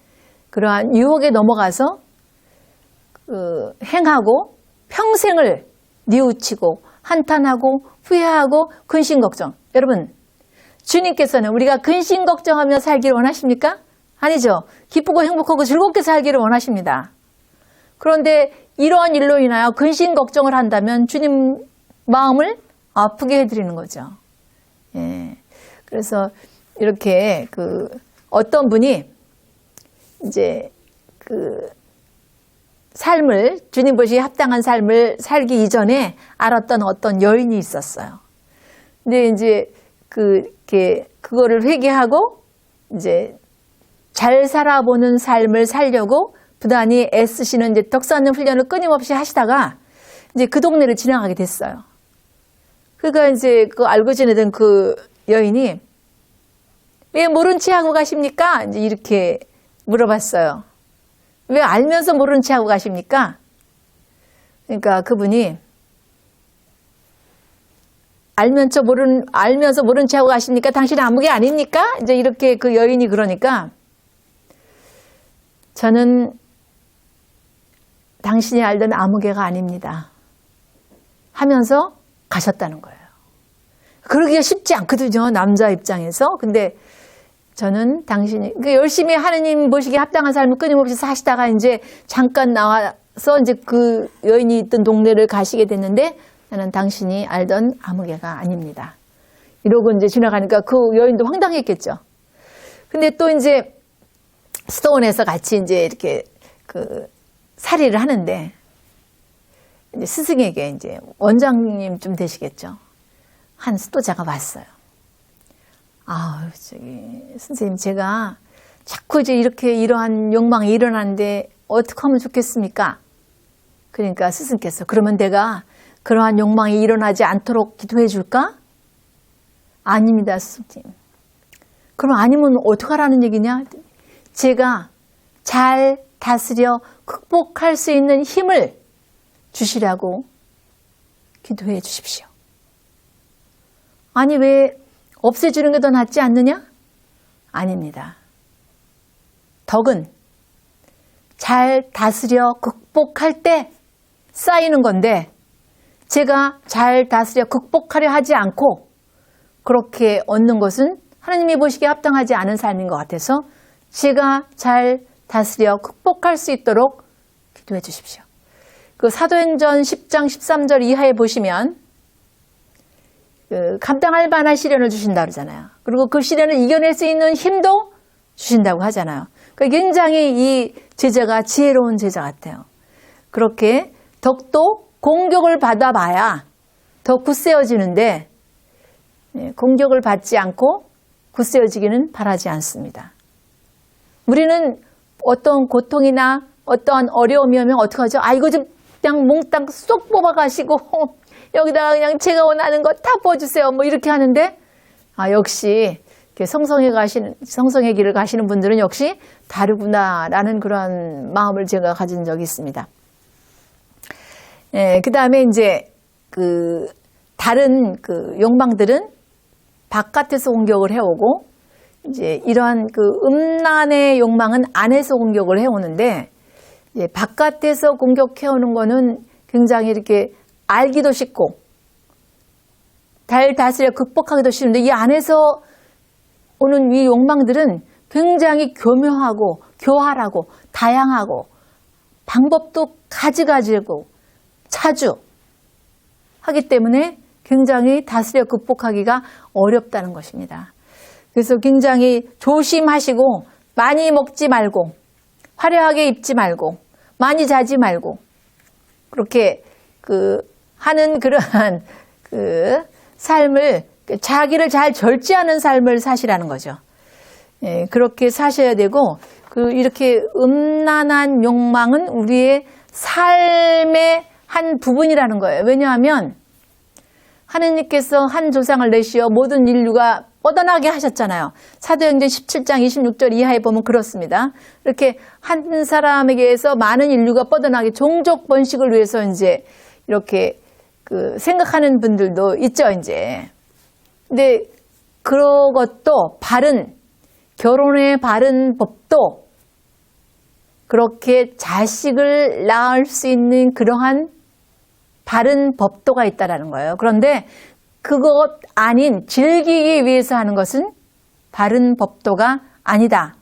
그러한 유혹에 넘어가서 행하고 평생을 뉘우치고 한탄하고 후회하고 근심 걱정. 여러분, 주님께서는 우리가 근심 걱정하며 살기를 원하십니까? 아니죠. 기쁘고 행복하고 즐겁게 살기를 원하십니다. 그런데 이러한 일로 인하여 근심 걱정을 한다면 주님 마음을 아프게 해드리는 거죠. 예. 그래서 이렇게 어떤 분이 이제 삶을, 주님 보시기에 합당한 삶을 살기 이전에 알았던 어떤 여인이 있었어요. 근데 이제 그거를 회개하고 이제 잘 살아보는 삶을 살려고 부단히 애쓰시는 이제 덕 쌓는 훈련을 끊임없이 하시다가 이제 그 동네를 지나가게 됐어요. 그러니까 이제 알고 지내던 그 여인이 왜 모른 체 하고 가십니까? 이제 이렇게 물어봤어요. 왜 알면서 모른 체 하고 가십니까? 그러니까 그분이 알면서 모른 체 하고 가십니까? 당신은 아무개 아닙니까? 이제 이렇게 그 여인이 그러니까 저는 당신이 알던 아무개가 아닙니다. 하면서 가셨다는 거예요. 그러기가 쉽지 않거든요. 남자 입장에서. 근데 저는 당신이 열심히 하느님 보시기에 합당한 삶을 끊임없이 사시다가 이제 잠깐 나와서 이제 그 여인이 있던 동네를 가시게 됐는데, 저는 당신이 알던 아무개가 아닙니다. 이러고 이제 지나가니까 그 여인도 황당했겠죠. 근데 또 이제 수도원에서 같이 이제 이렇게 살이를 하는데, 이제 스승에게 이제 원장님 좀 되시겠죠. 한 수도자가 왔어요. 선생님, 제가 자꾸 이제 이렇게 이러한 욕망이 일어나는데 어떻게 하면 좋겠습니까? 그러니까 스승께서, 그러면 내가 그러한 욕망이 일어나지 않도록 기도해 줄까? 아닙니다, 스승님. 그럼 아니면 어떡하라는 얘기냐? 제가 잘 다스려 극복할 수 있는 힘을 주시라고 기도해 주십시오. 아니, 왜 없애주는 게 더 낫지 않느냐? 아닙니다. 덕은 잘 다스려 극복할 때 쌓이는 건데, 제가 잘 다스려 극복하려 하지 않고 그렇게 얻는 것은 하나님이 보시기에 합당하지 않은 삶인 것 같아서 제가 잘 다스려 극복할 수 있도록 기도해 주십시오. 그 사도행전 10장 13절 이하에 보시면 감당할 만한 시련을 주신다 그러잖아요. 그리고 그 시련을 이겨낼 수 있는 힘도 주신다고 하잖아요. 굉장히 이 제자가 지혜로운 제자 같아요. 그렇게 더욱더 공격을 받아봐야 더 굳세어지는데 공격을 받지 않고 굳세어지기는 바라지 않습니다. 우리는 어떤 고통이나 어떠한 어려움이 오면 어떡하죠? 이거 좀 그냥 몽땅 쏙 뽑아가시고 여기다가 그냥 제가 원하는 거 다 부어주세요. 뭐 이렇게 하는데 역시 성성의 길을 가시는 분들은 역시 다르구나라는 그런 마음을 제가 가진 적이 있습니다. 그 다음에 이제 다른 욕망들은 바깥에서 공격을 해오고 이제 이러한 음란의 욕망은 안에서 공격을 해오는데 이제 바깥에서 공격해오는 거는 굉장히 이렇게 알기도 쉽고 잘 다스려 극복하기도 쉬운데 이 안에서 오는 이 욕망들은 굉장히 교묘하고 교활하고 다양하고 방법도 가지가지고 차주 하기 때문에 굉장히 다스려 극복하기가 어렵다는 것입니다. 그래서 굉장히 조심하시고 많이 먹지 말고 화려하게 입지 말고 많이 자지 말고 그렇게 하는 그러한 삶을 자기를 잘 절제하는 삶을 사시라는 거죠. 그렇게 사셔야 되고 이렇게 음란한 욕망은 우리의 삶의 한 부분이라는 거예요. 왜냐하면 하느님께서 한 조상을 내시어 모든 인류가 뻗어나게 하셨잖아요. 사도행전 17장 26절 이하에 보면 그렇습니다. 이렇게 한 사람에게서 많은 인류가 뻗어나게 종족 번식을 위해서 이제 이렇게 생각하는 분들도 있죠, 이제. 근데 그것도 결혼의 바른 법도 그렇게 자식을 낳을 수 있는 그러한 바른 법도가 있다라는 거예요. 그런데 그것 아닌 즐기기 위해서 하는 것은 바른 법도가 아니다.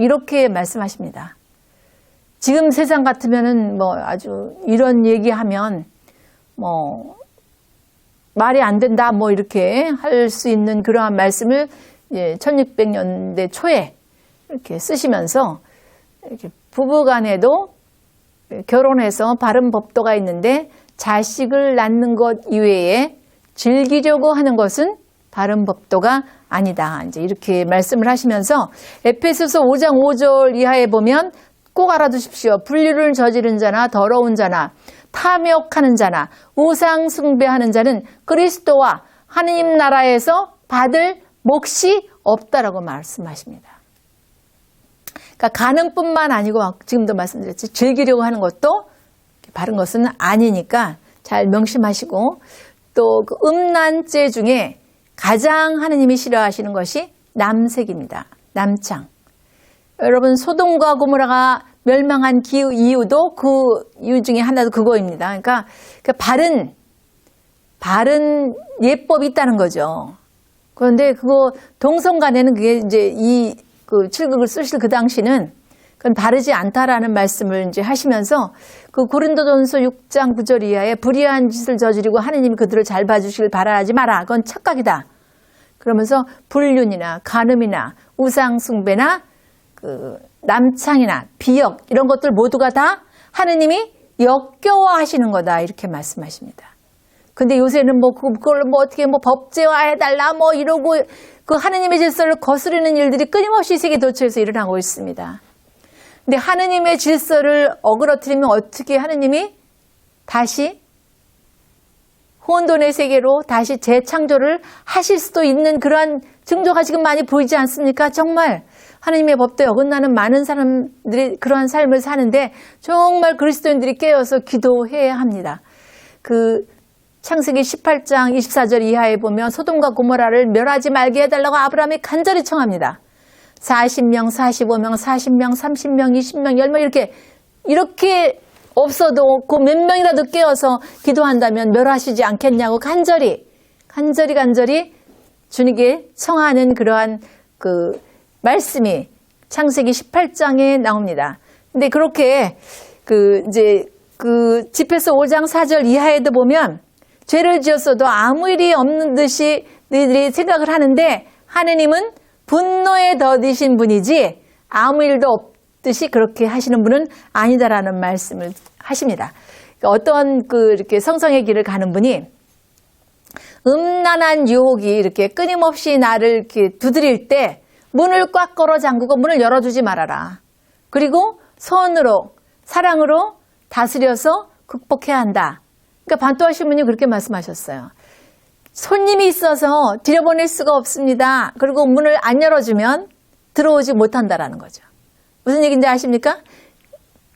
이렇게 말씀하십니다. 지금 세상 같으면은 아주 이런 얘기하면 말이 안 된다 이렇게 할 수 있는 그러한 말씀을 1600년대 초에 이렇게 쓰시면서 이렇게 부부간에도 결혼해서 바른 법도가 있는데 자식을 낳는 것 이외에 즐기려고 하는 것은 바른 법도가 아니다. 이제 이렇게 말씀을 하시면서 에페소서 5장 5절 이하에 보면 꼭 알아두십시오. 불륜을 저지른 자나 더러운 자나 탐욕하는 자나 우상 숭배하는 자는 그리스도와 하느님 나라에서 받을 몫이 없다라고 말씀하십니다. 그러니까 가능뿐만 아니고 지금도 말씀드렸지 즐기려고 하는 것도 바른 것은 아니니까 잘 명심하시고 또 음란죄 중에 가장 하느님이 싫어하시는 것이 남색입니다. 남창. 여러분 소돔과 고모라가 멸망한 이유도 그 이유 중에 하나도 그거입니다. 그러니까 바른 예법이 있다는 거죠. 그런데 그거 동성 간에는 그게 이제 칠극을 쓰실 그 당시는 그건 바르지 않다라는 말씀을 이제 하시면서 고린도전서 6장 9절 이하에 불의한 짓을 저지르고 하느님이 그들을 잘 봐주시길 바라지 마라. 그건 착각이다. 그러면서 불륜이나 간음이나 우상숭배나 남창이나 비역 이런 것들 모두가 다 하느님이 역겨워하시는 거다 이렇게 말씀하십니다. 근데 요새는 그걸 어떻게 법제화해달라 이러고 하느님의 질서를 거스르는 일들이 끊임없이 세계 도처에서 일어나고 있습니다. 근데 하느님의 질서를 어그러뜨리면 어떻게 하느님이 다시 혼돈의 세계로 다시 재창조를 하실 수도 있는 그러한 징조가 지금 많이 보이지 않습니까? 정말 하느님의 법도에 어긋나는 많은 사람들이 그러한 삶을 사는데 정말 그리스도인들이 깨어서 기도해야 합니다. 창세기 18장 24절 이하에 보면 소돔과 고모라를 멸하지 말게 해달라고 아브라함이 간절히 청합니다. 40명, 45명, 40명, 30명, 20명, 10명 이렇게 없어도 몇 명이라도 깨어서 기도한다면 멸하시지 않겠냐고 간절히 주님께 청하는 그러한 그 말씀이 창세기 18장에 나옵니다. 근데 그렇게 이제 집에서 5장 4절 이하에도 보면 죄를 지었어도 아무 일이 없는 듯이 너희들이 생각을 하는데 하느님은 분노에 더디신 분이지 아무 일도 없듯이 그렇게 하시는 분은 아니다라는 말씀을 하십니다. 어떤 이렇게 성성의 길을 가는 분이 음란한 유혹이 이렇게 끊임없이 나를 이렇게 두드릴 때 문을 꽉 걸어 잠그고 문을 열어주지 말아라. 그리고 선으로, 사랑으로 다스려서 극복해야 한다. 그러니까 반토하신 분이 그렇게 말씀하셨어요. 손님이 있어서 들여보낼 수가 없습니다. 그리고 문을 안 열어주면 들어오지 못한다라는 거죠. 무슨 얘기인지 아십니까?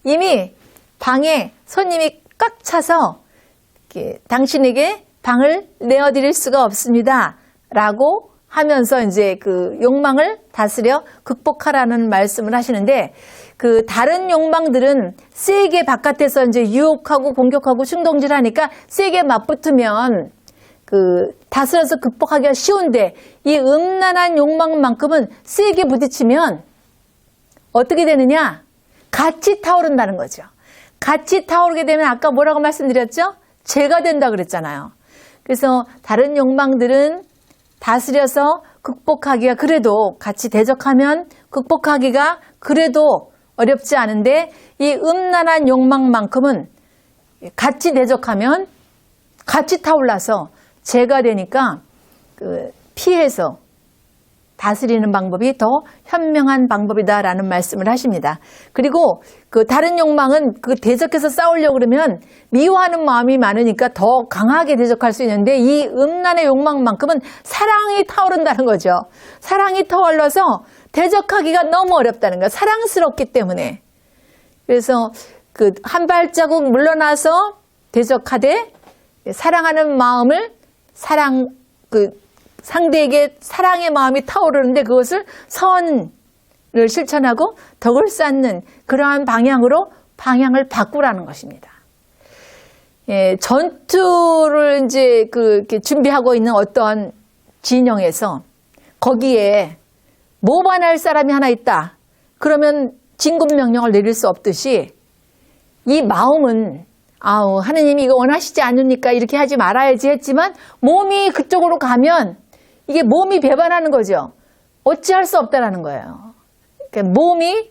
이미 방에 손님이 꽉 차서 당신에게 방을 내어드릴 수가 없습니다. 라고 하면서 이제 그 욕망을 다스려 극복하라는 말씀을 하시는데 다른 욕망들은 세게 바깥에서 이제 유혹하고 공격하고 충동질하니까 세게 맞붙으면 다스려서 극복하기가 쉬운데 이 음란한 욕망만큼은 세게 부딪히면 어떻게 되느냐? 같이 타오른다는 거죠. 같이 타오르게 되면 아까 뭐라고 말씀드렸죠? 죄가 된다 그랬잖아요. 그래서 다른 욕망들은 다스려서 극복하기가 그래도 같이 대적하면 극복하기가 그래도 어렵지 않은데 이 음란한 욕망만큼은 같이 대적하면 같이 타올라서 죄가 되니까 피해서 다스리는 방법이 더 현명한 방법이다라는 말씀을 하십니다. 그리고 다른 욕망은 대적해서 싸우려고 그러면 미워하는 마음이 많으니까 더 강하게 대적할 수 있는데 이 음란의 욕망만큼은 사랑이 타오른다는 거죠. 사랑이 타올라서 대적하기가 너무 어렵다는 거예요. 사랑스럽기 때문에. 그래서 한 발자국 물러나서 대적하되 사랑하는 마음을 상대에게 사랑의 마음이 타오르는데 그것을 선을 실천하고 덕을 쌓는 그러한 방향을 바꾸라는 것입니다. 예, 전투를 이제 이렇게 준비하고 있는 어떤 진영에서 거기에 모반할 사람이 하나 있다. 그러면 진급 명령을 내릴 수 없듯이 이 마음은 하느님이 이거 원하시지 않으니까 이렇게 하지 말아야지 했지만 몸이 그쪽으로 가면 이게 몸이 배반하는 거죠. 어찌할 수 없다라는 거예요. 그러니까 몸이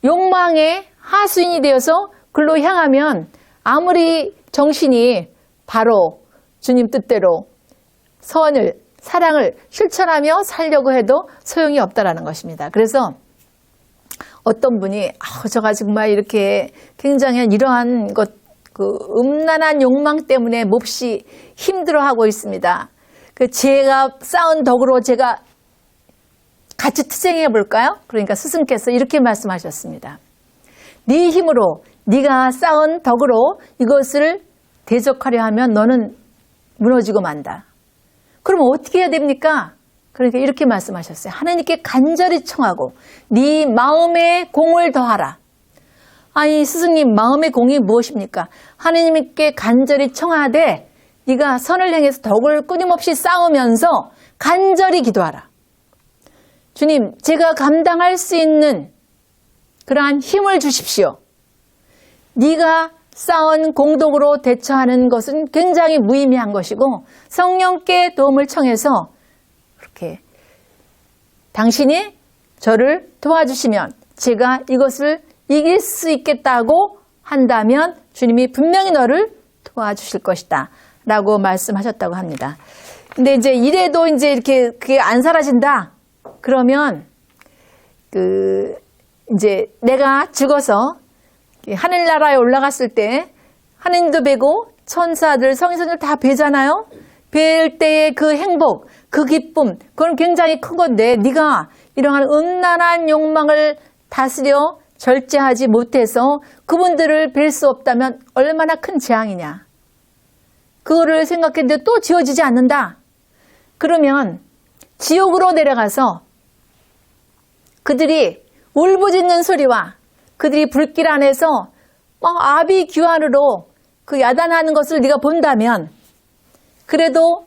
욕망의 하수인이 되어서 글로 향하면 아무리 정신이 바로 주님 뜻대로 선을, 사랑을 실천하며 살려고 해도 소용이 없다라는 것입니다. 그래서 어떤 분이 제가 정말 이렇게 굉장히 이러한 음란한 욕망 때문에 몹시 힘들어하고 있습니다. 제가 쌓은 덕으로 제가 같이 투쟁해 볼까요? 그러니까 스승께서 이렇게 말씀하셨습니다. 네 힘으로 네가 쌓은 덕으로 이것을 대적하려 하면 너는 무너지고 만다. 그럼 어떻게 해야 됩니까? 그러니까 이렇게 말씀하셨어요. 하나님께 간절히 청하고 네 마음에 공을 더하라. 아니 스승님 마음의 공이 무엇입니까? 하나님께 간절히 청하되 네가 선을 행해서 덕을 끊임없이 쌓으면서 간절히 기도하라. 주님, 제가 감당할 수 있는 그러한 힘을 주십시오. 네가 쌓은 공덕으로 대처하는 것은 굉장히 무의미한 것이고 성령께 도움을 청해서 그렇게 당신이 저를 도와주시면 제가 이것을 이길 수 있겠다고 한다면 주님이 분명히 너를 도와주실 것이다. 라고 말씀하셨다고 합니다. 근데 이제 이래도 이제 이렇게 그게 안 사라진다. 그러면 이제 내가 죽어서 하늘나라에 올라갔을 때 하느님도 뵈고 천사들, 성인선들 다 뵈잖아요. 뵐 때의 그 행복, 그 기쁨, 그건 굉장히 큰 건데 네가 이러한 음란한 욕망을 다스려 절제하지 못해서 그분들을 뵐 수 없다면 얼마나 큰 재앙이냐. 그거를 생각했는데 또 지워지지 않는다. 그러면 지옥으로 내려가서 그들이 울부짖는 소리와 그들이 불길 안에서 아비규환으로 야단하는 것을 네가 본다면 그래도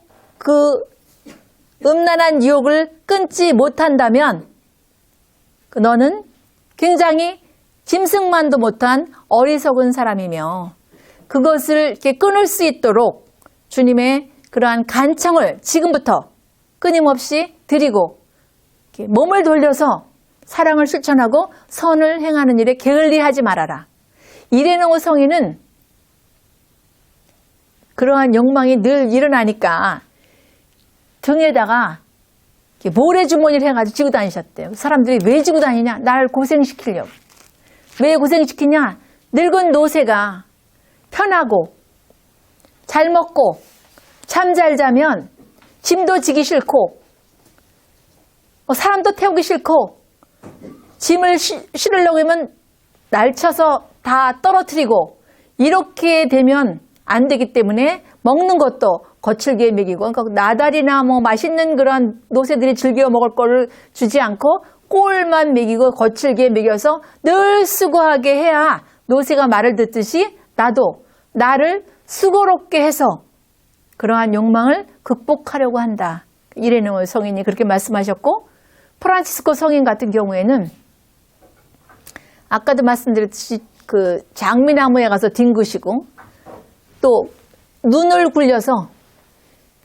음란한 유혹을 끊지 못한다면 너는 굉장히 짐승만도 못한 어리석은 사람이며 그것을 이렇게 끊을 수 있도록 주님의 그러한 간청을 지금부터 끊임없이 드리고 몸을 돌려서 사랑을 실천하고 선을 행하는 일에 게을리하지 말아라. 이레노 성인은 그러한 욕망이 늘 일어나니까 등에다가 모래주머니를 해가지고 지고 다니셨대요. 사람들이 왜 지고 다니냐? 날 고생시키려고. 왜 고생시키냐? 늙은 노새가 편하고 잘 먹고 잠 잘 자면 짐도 지기 싫고 사람도 태우기 싫고 짐을 실으려고 하면 날쳐서 다 떨어뜨리고 이렇게 되면 안 되기 때문에 먹는 것도 거칠게 먹이고 그러니까 나달이나 뭐 맛있는 그런 노새들이 즐겨 먹을 거를 주지 않고 꼴만 먹이고 거칠게 먹여서 늘 수고하게 해야 노새가 말을 듣듯이 나도 나를 수고롭게 해서 그러한 욕망을 극복하려고 한다. 이레노 성인이 그렇게 말씀하셨고 프란치스코 성인 같은 경우에는 아까도 말씀드렸듯이 그 장미나무에 가서 뒹구시고 또 눈을 굴려서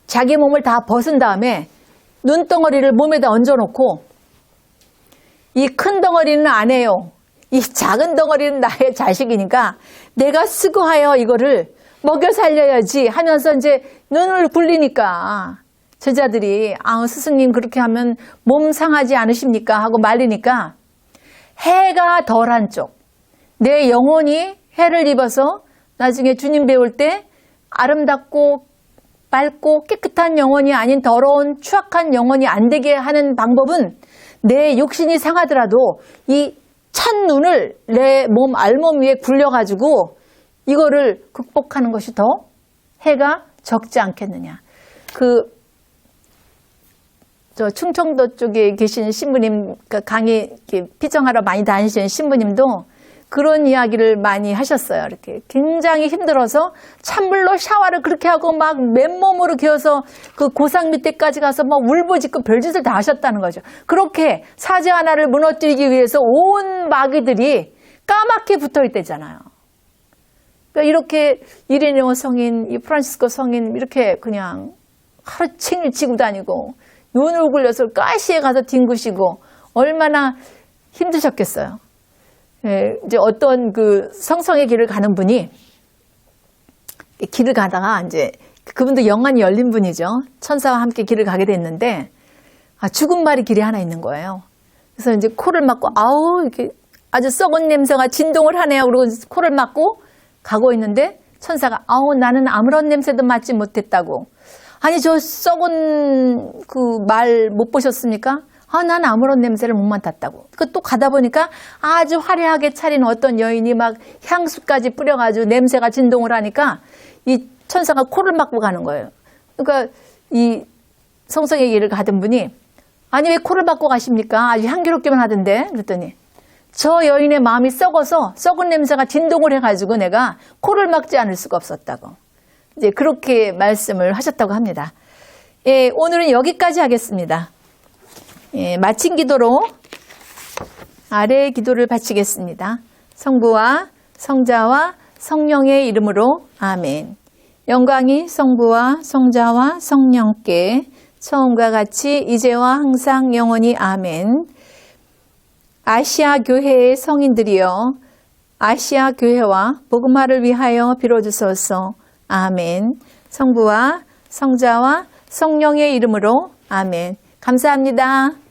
자기 몸을 다 벗은 다음에 눈덩어리를 몸에다 얹어놓고 이 큰 덩어리는 안 해요. 이 작은 덩어리는 나의 자식이니까 내가 수고하여 이거를 먹여 살려야지 하면서 이제 눈을 굴리니까 제자들이 스승님 그렇게 하면 몸 상하지 않으십니까? 하고 말리니까 해가 덜한 쪽 내 영혼이 해를 입어서 나중에 주님 배울 때 아름답고 맑고 깨끗한 영혼이 아닌 더러운 추악한 영혼이 안 되게 하는 방법은 내 육신이 상하더라도 이 찬눈을 내 몸 알몸 위에 굴려가지고 이거를 극복하는 것이 더 해가 적지 않겠느냐. 저 충청도 쪽에 계신 신부님, 강의 피정하러 많이 다니시는 신부님도 그런 이야기를 많이 하셨어요. 이렇게 굉장히 힘들어서 찬물로 샤워를 그렇게 하고 막 맨몸으로 기어서 그 고상 밑에까지 가서 막 울부짖고 별짓을 다 하셨다는 거죠. 그렇게 사제 하나를 무너뜨리기 위해서 온 마귀들이 까맣게 붙어 있대잖아요. 그러니까 이렇게 이레네오 성인, 이 프란시스코 성인 이렇게 그냥 하루 종일 지고 다니고 눈을 굴려서 가시에 가서 뒹구시고 얼마나 힘드셨겠어요. 예, 이제 어떤 그 성성의 길을 가는 분이 길을 가다가 이제 그분도 영안이 열린 분이죠. 천사와 함께 길을 가게 됐는데 죽은 말이 길에 하나 있는 거예요. 그래서 이제 코를 막고 이렇게 아주 썩은 냄새가 진동을 하네요. 그러고 코를 막고 가고 있는데 천사가 나는 아무런 냄새도 맡지 못했다고. 아니 저 썩은 그 말 못 보셨습니까? 난 아무런 냄새를 못 맡았다고. 또 가다 보니까 아주 화려하게 차린 어떤 여인이 막 향수까지 뿌려가지고 냄새가 진동을 하니까 이 천사가 코를 막고 가는 거예요. 그러니까 이 성성의 길을 가던 분이 아니 왜 코를 막고 가십니까? 아주 향기롭기만 하던데. 그랬더니 저 여인의 마음이 썩어서 썩은 냄새가 진동을 해가지고 내가 코를 막지 않을 수가 없었다고. 이제 그렇게 말씀을 하셨다고 합니다. 예, 오늘은 여기까지 하겠습니다. 예, 마친 기도로 아래의 기도를 바치겠습니다. 성부와 성자와 성령의 이름으로 아멘. 영광이 성부와 성자와 성령께 처음과 같이 이제와 항상 영원히 아멘. 아시아 교회의 성인들이여 아시아 교회와 복음화를 위하여 빌어주소서. 아멘. 성부와 성자와 성령의 이름으로 아멘. 감사합니다.